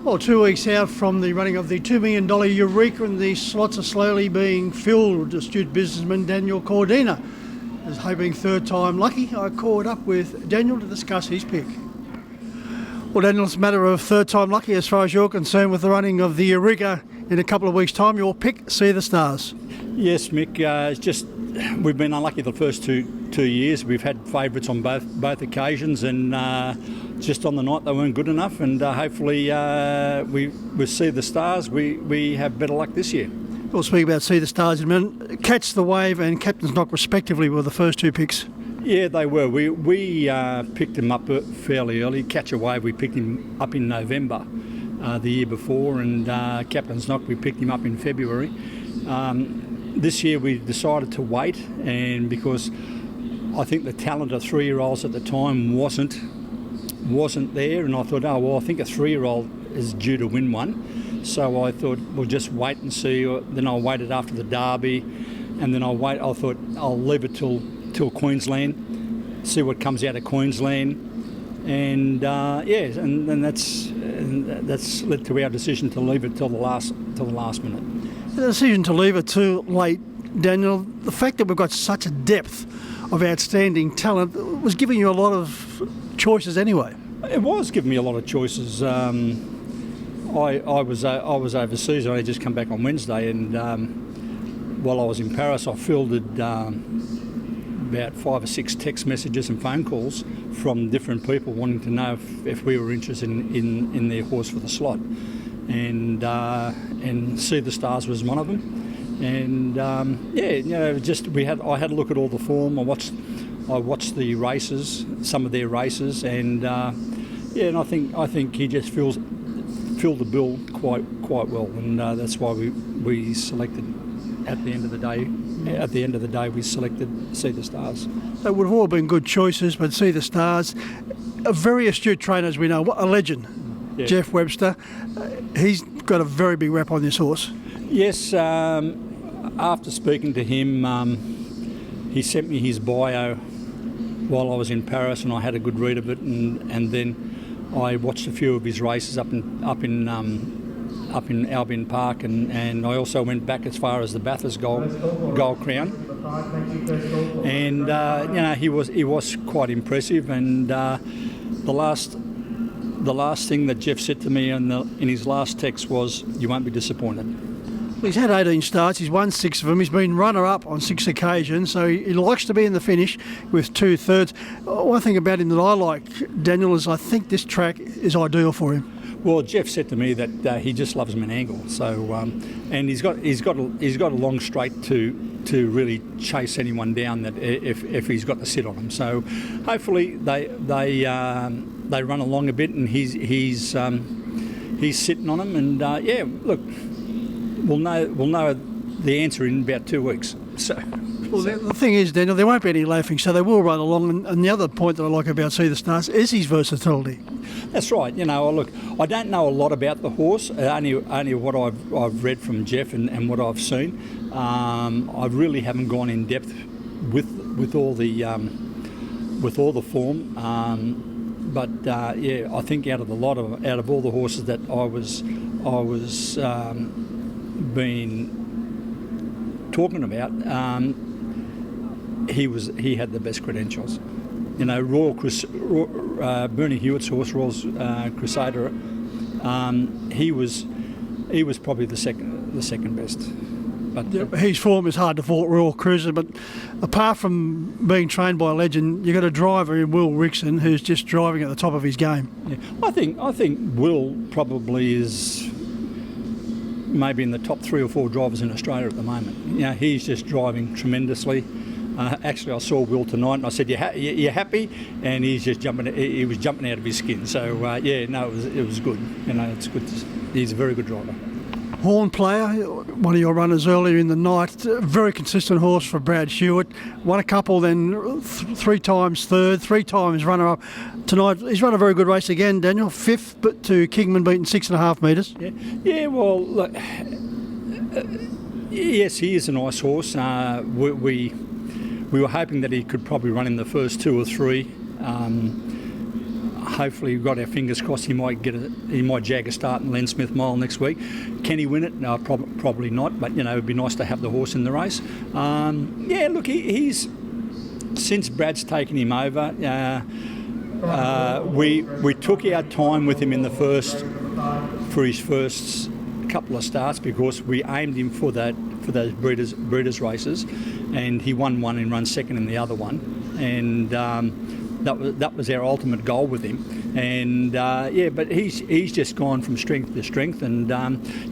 Well, 2 weeks out from the running of the $2 million Eureka, and the slots are slowly being filled. Astute businessman Daniel Cordina is hoping third time lucky. I caught up with Daniel to discuss his pick. Well, Daniel, it's a matter of third time lucky as far as you're concerned with the running of the Eureka in a couple of weeks' time. Your pick, See the Stars. Yes, Mick. It's just we've been unlucky the first two years. We've had favourites on both occasions, and just on the night they weren't good enough. And hopefully, we See the Stars. We have better luck this year. We'll speak about See the Stars in a minute. Catch the Wave and Captain's Knock, respectively, were the first two picks. Yeah, they were. We picked him up fairly early. Catch a Wave, we picked him up in November the year before, and Captain's Knock, we picked him up in February. This year we decided to wait, and because I think the talent of 3-year-olds at the time wasn't there, and I thought, oh well, I think a 3-year-old is due to win one. So I thought we'll just wait and see. Then I waited after the Derby, and then I thought I'll leave it till Queensland, see what comes out of Queensland, and and that's led to our decision to leave it till the last minute. The decision to leave it too late, Daniel. The fact that we've got such a depth of outstanding talent was giving you a lot of choices anyway. It was giving me a lot of choices. I was overseas, and I just come back on Wednesday, and while I was in Paris, I fielded about 5 or 6 text messages and phone calls from different people wanting to know if we were interested in their horse for the slot, and See the Stars was one of them. And I had a look at all the form. I watched the races, some of their races, and and I think he just filled the bill quite well, and that's why we selected. At the end of the day, we selected See the Stars. They would have all been good choices, but See the Stars, a very astute trainer, as we know, a legend, yeah. Jeff Webster. He's got a very big rep on this horse. Yes. After speaking to him, he sent me his bio while I was in Paris, and I had a good read of it, and then I watched a few of his races up in Albion Park, and I also went back as far as the Bathurst Gold Crown, and he was quite impressive. And the last thing that Jeff said to me in his last text was, "You won't be disappointed." He's had 18 starts, he's won 6 of them, he's been runner-up on 6 occasions, so he likes to be in the finish with 2/3. One thing about him that I like, Daniel, is I think this track is ideal for him. Well, Jeff said to me that he just loves Menangle, so and he's got a long straight to really chase anyone down that if he's got to sit on him. So hopefully they run along a bit, and he's sitting on them, and look, we'll know the answer in about 2 weeks. So. Well, the thing is, Daniel, there won't be any laughing, so they will run along. And the other point that I like about See the Stars is his versatility. That's right. Look, I don't know a lot about the horse, only what I've read from Jeff and what I've seen. I really haven't gone in depth with all the form. But I think out of all the horses that I was been talking about, he had the best credentials. Bernie Hewitt's horse, Royal's Crusader, he was probably the second best. But his form is hard to fault, Royal Cruiser, but apart from being trained by a legend, you've got a driver in Will Rickson who's just driving at the top of his game. Yeah. I think Will probably is maybe in the top 3 or 4 drivers in Australia at the moment. He's just driving tremendously. Actually, I saw Will tonight, and I said, "You happy?" And he's just jumping. He was jumping out of his skin. So it was good. It's good. He's a very good driver. Horn Player, one of your runners earlier in the night, very consistent horse for Brad Hewitt. Won a couple, then 3 times third, 3 times runner-up. Tonight, he's run a very good race again, Daniel. 5th, but to Kingman, beaten 6.5 metres. Yeah. Well, look, yes, he is a nice horse. We were hoping that he could probably run in the first 2 or 3. hopefully we've got our fingers crossed. He might jag a start in Len Smith Mile next week. Can he win it? No, probably not. But it'd be nice to have the horse in the race. Look, he's since Brad's taken him over. We took our time with him in the for his first couple of starts because we aimed him for those breeders races, and he won one and run second in the other one, and that was our ultimate goal with him. And but he's just gone from strength to strength, and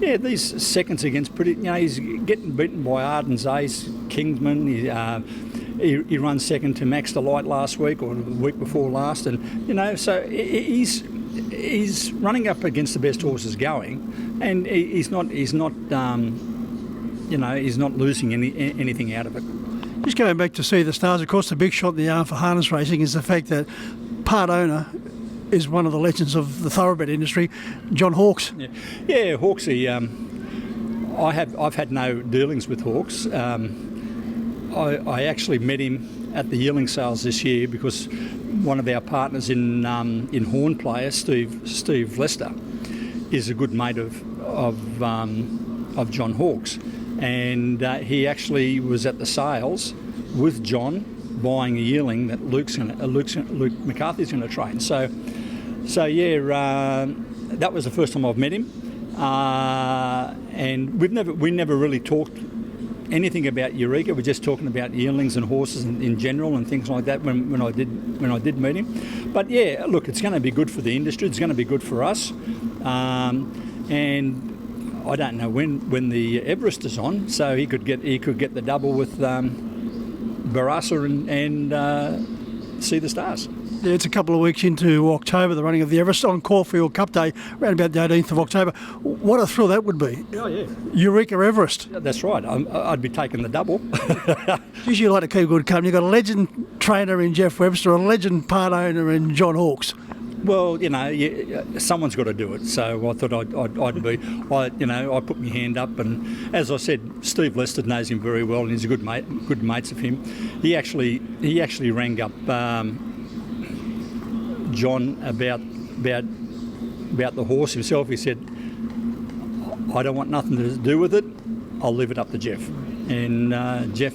these seconds against he's getting beaten by Arden's Ace, Kingsman. He ran second to Max Delight last week or the week before last, and so he's running up against the best horses going, and he's not losing anything out of it. Just going back to See the Stars, of course, the big shot in the arm for harness racing is the fact that part owner is one of the legends of the thoroughbred industry, John Hawkes. Yeah, Hawksy. I've had no dealings with Hawkes. I actually met him at the yearling sales this year because one of our partners in Horn Player, Steve Lester, is a good mate of John Hawkes, and he actually was at the sales with John buying a yearling that Luke McCarthy's going to train. So that was the first time I've met him, and we never really talked anything about Eureka. We're just talking about yearlings and horses in general and things like that when I did meet him. But yeah, look, it's going to be good for the industry. It's going to be good for us, and I don't know when the Everest is on, so he could get the double with Barassa and See the Stars. Yeah, it's a couple of weeks into October, the running of the Everest on Caulfield Cup Day, around about the 18th of October. What a thrill that would be. Oh, yeah. Eureka Everest. Yeah, that's right. I'd be taking the double. Usually you like to keep good company. You've got a legend trainer in Jeff Webster, a legend part owner in John Hawkes. Well, someone's got to do it. So I thought I'd be. I put my hand up, and as I said, Steve Lester knows him very well, and he's a good mates of him. He actually rang up John about the horse himself. He said, "I don't want nothing to do with it. I'll leave it up to Jeff." And Jeff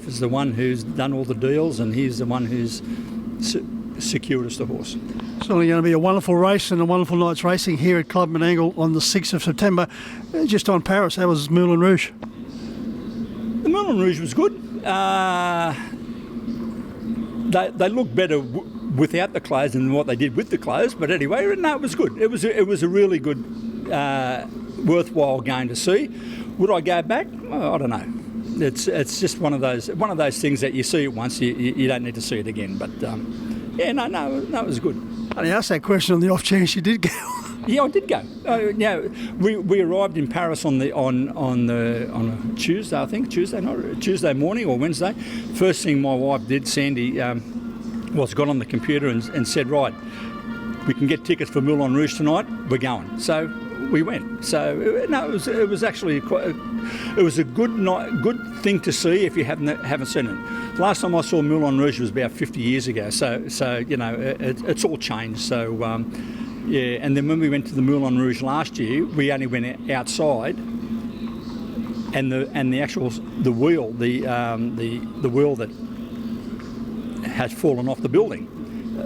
is the one who's done all the deals, and he's the one who's secured us the horse. It's only going to be a wonderful race and a wonderful night's racing here at Club Menangle on the 6th of September. Just on Paris, how was Moulin Rouge? The Moulin Rouge was good. They look better without the clothes than what they did with the clothes, but anyway, no, it was good. It was a really good, worthwhile game to see. Would I go back? Well, I don't know. It's just one of those things that you see it once, you don't need to see it again. But it was good. I asked that question on the off chance you did go. Yeah, I did go. We arrived in Paris on a Tuesday, I think, Tuesday morning or Wednesday. First thing my wife did, Sandy, was got on the computer and said, right, we can get tickets for Moulin Rouge tonight. We're going. So we went. So it was actually it was a good thing to see if you haven't seen it. Last time I saw Moulin Rouge was about 50 years ago. So it's all changed. So and then when we went to the Moulin Rouge last year, we only went outside, and the wheel that has fallen off the building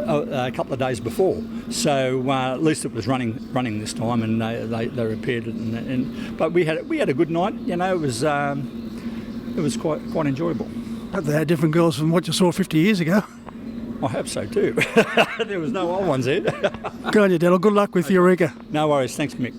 a couple of days before. So at least it was running this time, and they repaired it. But we had a good night. It was quite enjoyable. But they had different girls from what you saw 50 years ago. I hope so too. There was no old ones there. Good on you, Daniel. Good luck with Eureka. No worries. Thanks, Mick.